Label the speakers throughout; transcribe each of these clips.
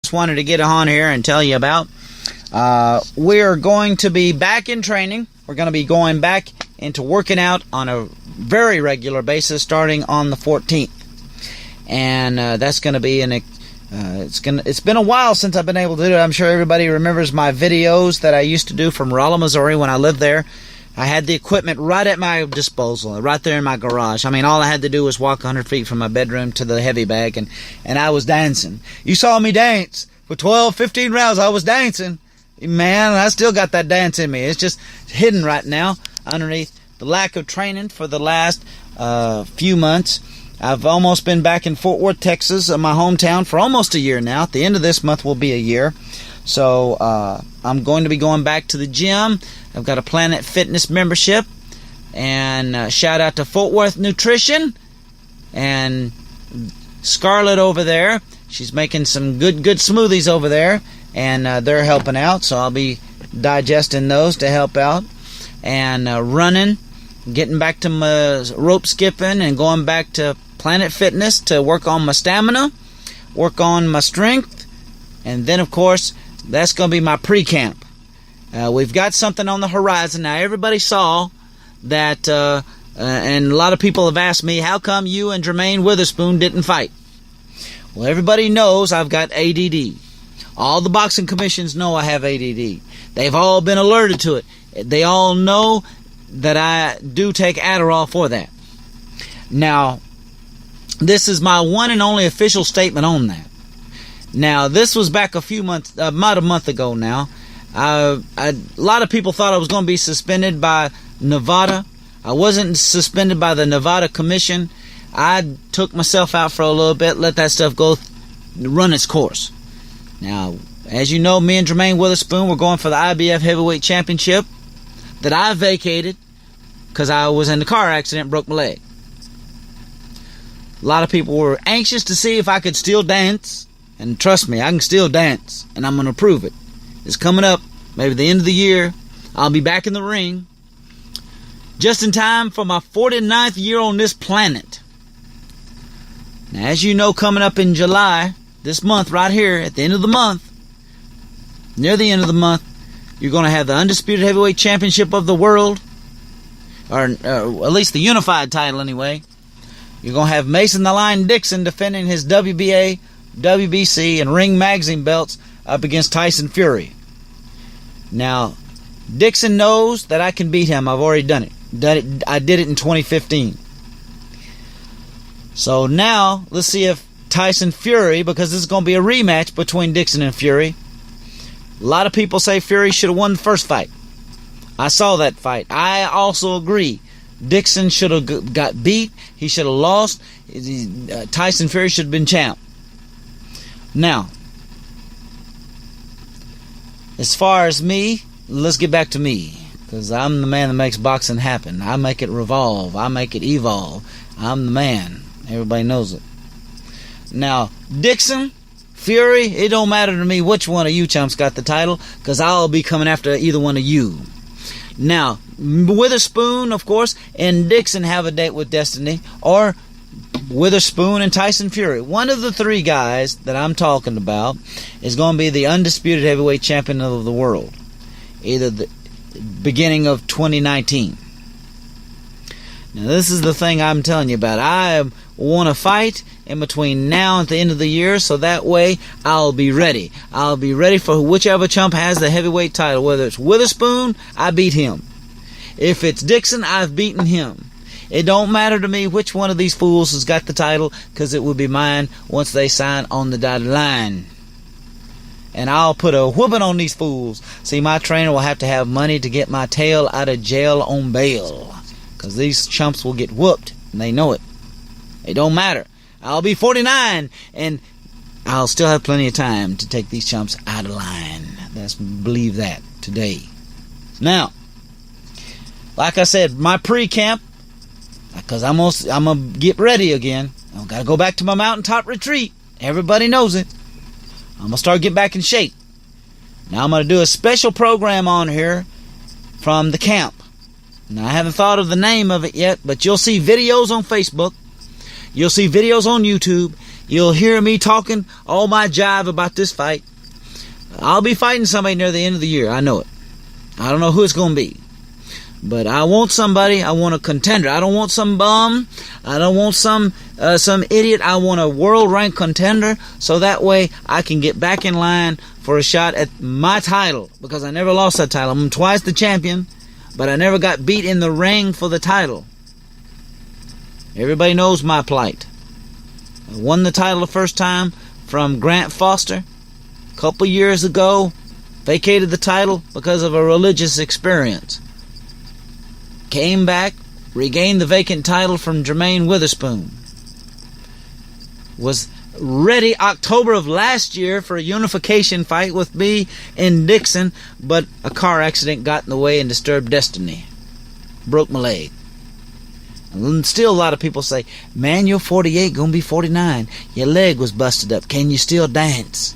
Speaker 1: just wanted to get on here and tell you about. We are going to be back in training. We're going to be going back into working out on a very regular basis starting on the 14th. And that's going to be it's been a while since I've been able to do it. I'm sure everybody remembers my videos that I used to do from Rolla, Missouri when I lived there. I had the equipment right at my disposal, right there in my garage. I mean, all I had to do was walk 100 feet from my bedroom to the heavy bag, and I was dancing. You saw me dance. For 12, 15 rounds, I was dancing. Man, I still got that dance in me. It's just hidden right now underneath the lack of training for the last few months. I've almost been back in Fort Worth, Texas, my hometown, for almost a year now. At the end of this month will be a year. So I'm going to be going back to the gym. I've got a Planet Fitness membership. And shout out to Fort Worth Nutrition and Scarlett over there. She's making some good smoothies over there. And they're helping out. So I'll be digesting those to help out. And running, getting back to my rope skipping and going back to Planet Fitness to work on my stamina, work on my strength. And then, of course, that's going to be my pre-camp. We've got something on the horizon. Now, everybody saw that, and a lot of people have asked me, how come you and Jermaine Witherspoon didn't fight? Well, everybody knows I've got ADD. All the boxing commissions know I have ADD. They've all been alerted to it. They all know that I do take Adderall for that. Now, this is my one and only official statement on that. Now, this was back about a month ago now. A lot of people thought I was going to be suspended by Nevada. I wasn't suspended by the Nevada Commission. I took myself out for a little bit, let that stuff go run its course. Now, as you know, me and Jermaine Witherspoon were going for the IBF Heavyweight Championship that I vacated because I was in the car accident and broke my leg. A lot of people were anxious to see if I could still dance. And trust me, I can still dance. And I'm going to prove it. It's coming up, maybe the end of the year. I'll be back in the ring. Just in time for my 49th year on this planet. Now, as you know, coming up in July, this month right here, at the end of the month, near the end of the month, you're going to have the Undisputed Heavyweight Championship of the world. Or at least the unified title anyway. You're going to have Mason the Lion Dixon defending his WBA, WBC, and Ring Magazine belts up against Tyson Fury. Now, Dixon knows that I can beat him. I've already done it. I did it in 2015. So now, let's see if Tyson Fury, because this is going to be a rematch between Dixon and Fury. A lot of people say Fury should have won the first fight. I saw that fight. I also agree. Dixon should have got beat. He should have lost. Tyson Fury should have been champ. Now, as far as me, let's get back to me. Because I'm the man that makes boxing happen. I make it revolve. I make it evolve. I'm the man. Everybody knows it. Now, Dixon, Fury, it don't matter to me which one of you chumps got the title. Because I'll be coming after either one of you. Now, Witherspoon, of course, and Dixon have a date with Destiny. Or Witherspoon and Tyson Fury. One of the three guys that I'm talking about is going to be the Undisputed Heavyweight Champion of the world. Either the beginning of 2019. Now, this is the thing I'm telling you about. I want to fight in between now and the end of the year, so that way I'll be ready. I'll be ready for whichever chump has the heavyweight title. Whether it's Witherspoon, I beat him. If it's Dixon, I've beaten him. It don't matter to me which one of these fools has got the title, because it will be mine once they sign on the dotted line. And I'll put a whooping on these fools. See, my trainer will have to have money to get my tail out of jail on bail. Because these chumps will get whooped, and they know it. It don't matter. I'll be 49, and I'll still have plenty of time to take these chumps out of line. Believe that today. Now, like I said, my pre-camp, because I'm going to get ready again. I've got to go back to my mountaintop retreat. Everybody knows it. I'm going to start getting back in shape. Now I'm going to do a special program on here from the camp. Now, I haven't thought of the name of it yet, but you'll see videos on Facebook. You'll see videos on YouTube. You'll hear me talking all my jive about this fight. I'll be fighting somebody near the end of the year. I know it. I don't know who it's going to be. But I want somebody. I want a contender. I don't want some bum. I don't want some idiot. I want a world-ranked contender, so that way I can get back in line for a shot at my title, because I never lost that title. I'm twice the champion, but I never got beat in the ring for the title. Everybody knows my plight. I won the title the first time from Grant Foster a couple years ago. Vacated the title because of a religious experience. Came back, regained the vacant title from Jermaine Witherspoon. Was ready October of last year for a unification fight with me in Dixon, but a car accident got in the way and disturbed destiny. Broke my leg. And still a lot of people say, man, you're 48, gonna be 49. Your leg was busted up. Can you still dance?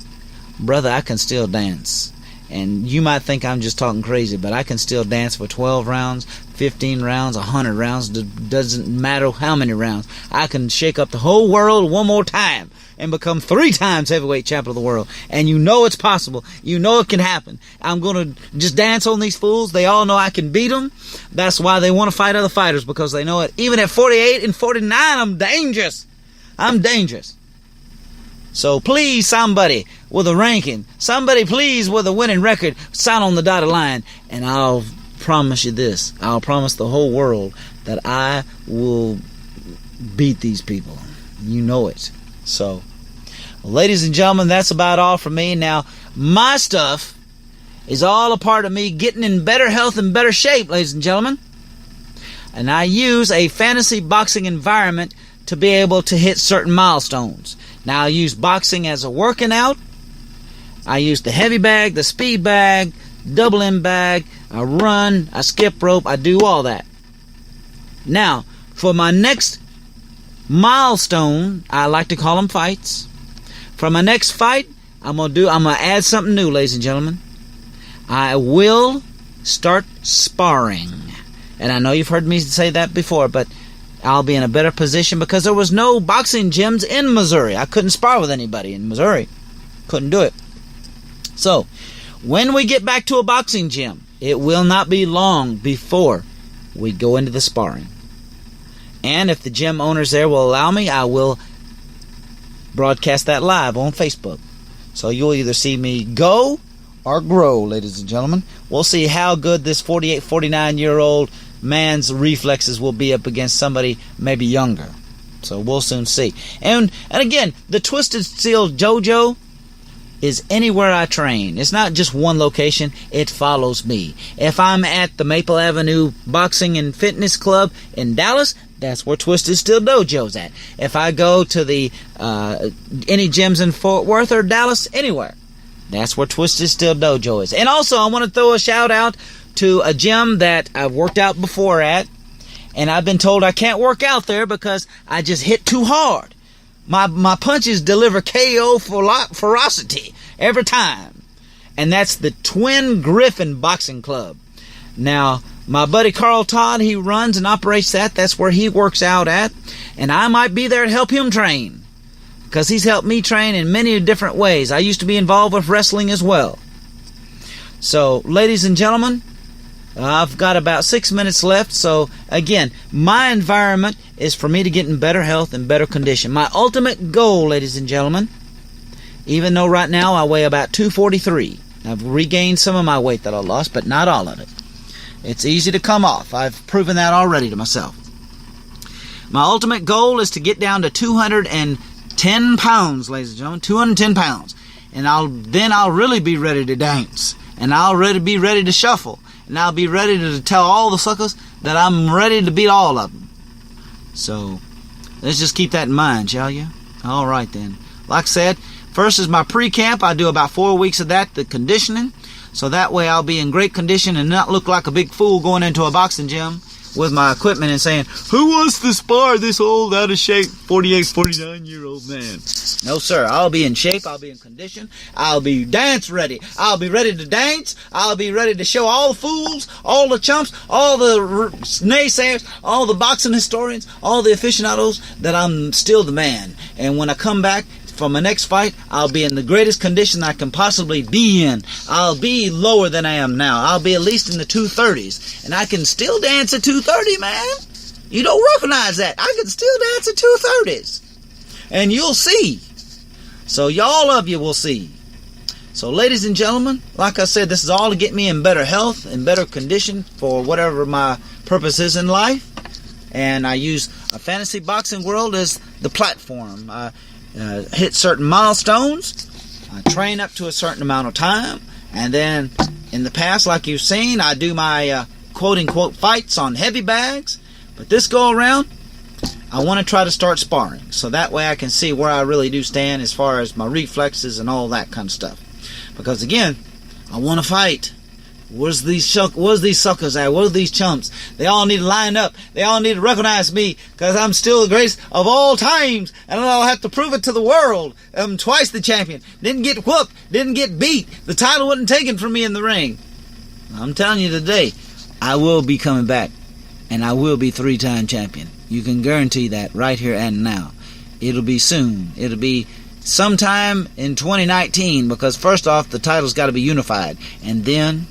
Speaker 1: Brother, I can still dance. And you might think I'm just talking crazy, but I can still dance for 12 rounds, 15 rounds, 100 rounds. Doesn't matter how many rounds. I can shake up the whole world one more time and become 3 times heavyweight champion of the world. And you know it's possible. You know it can happen. I'm going to just dance on these fools. They all know I can beat them. That's why they want to fight other fighters, because they know it. Even at 48 and 49, I'm dangerous. I'm dangerous. So please, somebody with a ranking, somebody please with a winning record, sign on the dotted line, and I'll promise you this. I'll promise the whole world that I will beat these people. You know it. So, ladies and gentlemen, that's about all for me. Now, my stuff is all a part of me getting in better health and better shape, ladies and gentlemen. And I use a fantasy boxing environment to be able to hit certain milestones. Now, I use boxing as a working out. I use the heavy bag, the speed bag, double M bag. I run, I skip rope, I do all that. Now, for my next milestone, I like to call them fights. For my next fight, I'm gonna add something new, ladies and gentlemen. I will start sparring. And I know you've heard me say that before, but I'll be in a better position because there was no boxing gyms in Missouri. I couldn't spar with anybody in Missouri. Couldn't do it. So, when we get back to a boxing gym, it will not be long before we go into the sparring. And if the gym owners there will allow me, I will broadcast that live on Facebook. So you'll either see me go or grow, ladies and gentlemen. We'll see how good this 48, 49-year-old man's reflexes will be up against somebody maybe younger. So we'll soon see. And again, the Twisted Steel Dojo is anywhere I train. It's not just one location. It follows me. If I'm at the Maple Avenue Boxing and Fitness Club in Dallas, that's where Twisted Steel Dojo's at. If I go to the any gyms in Fort Worth or Dallas, anywhere, that's where Twisted Steel Dojo is. And also, I want to throw a shout out to a gym that I've worked out before at, and I've been told I can't work out there because I just hit too hard. My punches deliver KO ferocity every time. And that's the Twin Griffin Boxing Club. Now, my buddy Carl Todd, he runs and operates that. That's where he works out at. And I might be there to help him train, because he's helped me train in many different ways. I used to be involved with wrestling as well. So, ladies and gentlemen, I've got about 6 minutes left. So, again, my environment is for me to get in better health and better condition. My ultimate goal, ladies and gentlemen, even though right now I weigh about 243. I've regained some of my weight that I lost, but not all of it. It's easy to come off. I've proven that already to myself. My ultimate goal is to get down to 210 pounds, ladies and gentlemen. 210 pounds. And I'll really be ready to dance. And I'll be ready to shuffle. And I'll be ready to tell all the suckers that I'm ready to beat all of them. So, let's just keep that in mind, shall you? All right, then. Like I said, first is my pre-camp. I do about 4 weeks of that, the conditioning. So that way I'll be in great condition and not look like a big fool going into a boxing gym. with my equipment and saying, who wants to spar this old, out of shape, 48, 49-year-old man? No, sir. I'll be in shape. I'll be in condition. I'll be dance ready. I'll be ready to dance. I'll be ready to show all the fools, all the chumps, all the naysayers, all the boxing historians, all the aficionados that I'm still the man. And when I come back for my next fight, I'll be in the greatest condition I can possibly be in. I'll be lower than I am now. I'll be at least in the 230s. And I can still dance at 230, man. You don't recognize that. I can still dance at 230s. And you'll see. So y'all of you will see. So ladies and gentlemen, like I said, this is all to get me in better health, in better condition for whatever my purpose is in life. And I use a fantasy boxing world as the platform. I hit certain milestones. I train up to a certain amount of time. And then in the past, like you've seen, I do my quote-unquote fights on heavy bags. But this go around, I want to try to start sparring. So that way I can see where I really do stand as far as my reflexes and all that kind of stuff. Because again, I want to fight. Where's these suckers at? Where's these chumps? They all need to line up. They all need to recognize me because I'm still the greatest of all times. And I'll have to prove it to the world. I'm twice the champion. Didn't get whooped. Didn't get beat. The title wasn't taken from me in the ring. I'm telling you today, I will be coming back. And I will be 3-time champion. You can guarantee that right here and now. It'll be soon. It'll be sometime in 2019 because first off, the title's got to be unified. And then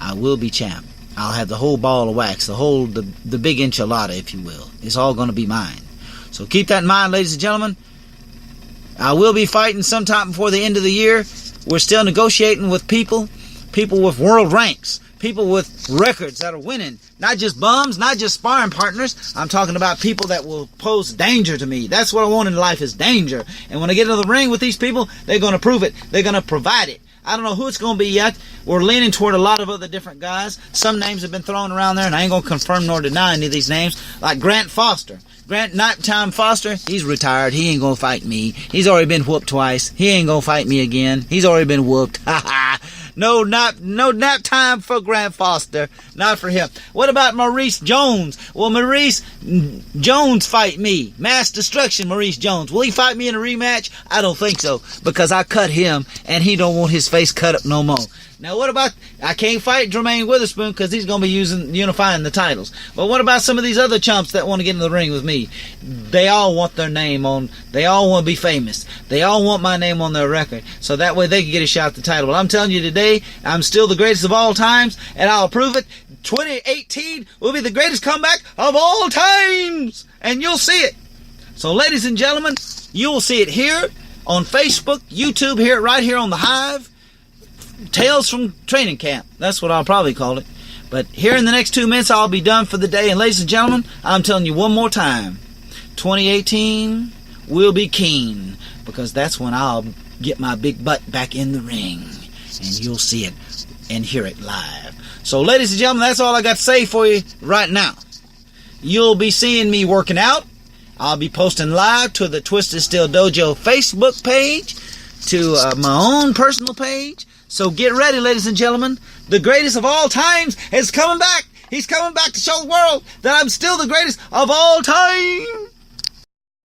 Speaker 1: I will be champ. I'll have the whole ball of wax, the big enchilada, if you will. It's all going to be mine. So keep that in mind, ladies and gentlemen. I will be fighting sometime before the end of the year. We're still negotiating with people with world ranks, people with records that are winning. Not just bums, not just sparring partners. I'm talking about people that will pose danger to me. That's what I want in life is danger. And when I get into the ring with these people, they're going to prove it. They're going to provide it. I don't know who it's going to be yet. We're leaning toward a lot of other different guys. Some names have been thrown around there, and I ain't going to confirm nor deny any of these names. Like Grant Foster. Grant Nighttime Foster, he's retired. He ain't going to fight me. He's already been whooped twice. He ain't going to fight me again. He's already been whooped. Ha ha. No nap time for Grant Foster. Not for him. What about Maurice Jones? Will Maurice Jones fight me? Mass Destruction Maurice Jones. Will he fight me in a rematch? I don't think so. Because I cut him and he don't want his face cut up no more. Now what about, I can't fight Jermaine Witherspoon because he's going to be unifying the titles. But what about some of these other chumps that want to get in the ring with me? They all want their name on, they all want to be famous. They all want my name on their record. So that way they can get a shot at the title. But I'm telling you today, I'm still the greatest of all times and I'll prove it. 2018 will be the greatest comeback of all times. And you'll see it. So ladies and gentlemen, you will see it here on Facebook, YouTube, here, right here on the Hive. Tales from Training Camp. That's what I'll probably call it. But here in the next 2 minutes, I'll be done for the day. And ladies and gentlemen, I'm telling you one more time, 2018 will be keen. Because that's when I'll get my big butt back in the ring. And you'll see it and hear it live. So ladies and gentlemen, that's all I got to say for you right now. You'll be seeing me working out. I'll be posting live to the Twisted Steel Dojo Facebook page, to my own personal page. So get ready, ladies and gentlemen. The greatest of all times is coming back. He's coming back to show the world that I'm still the greatest of all time.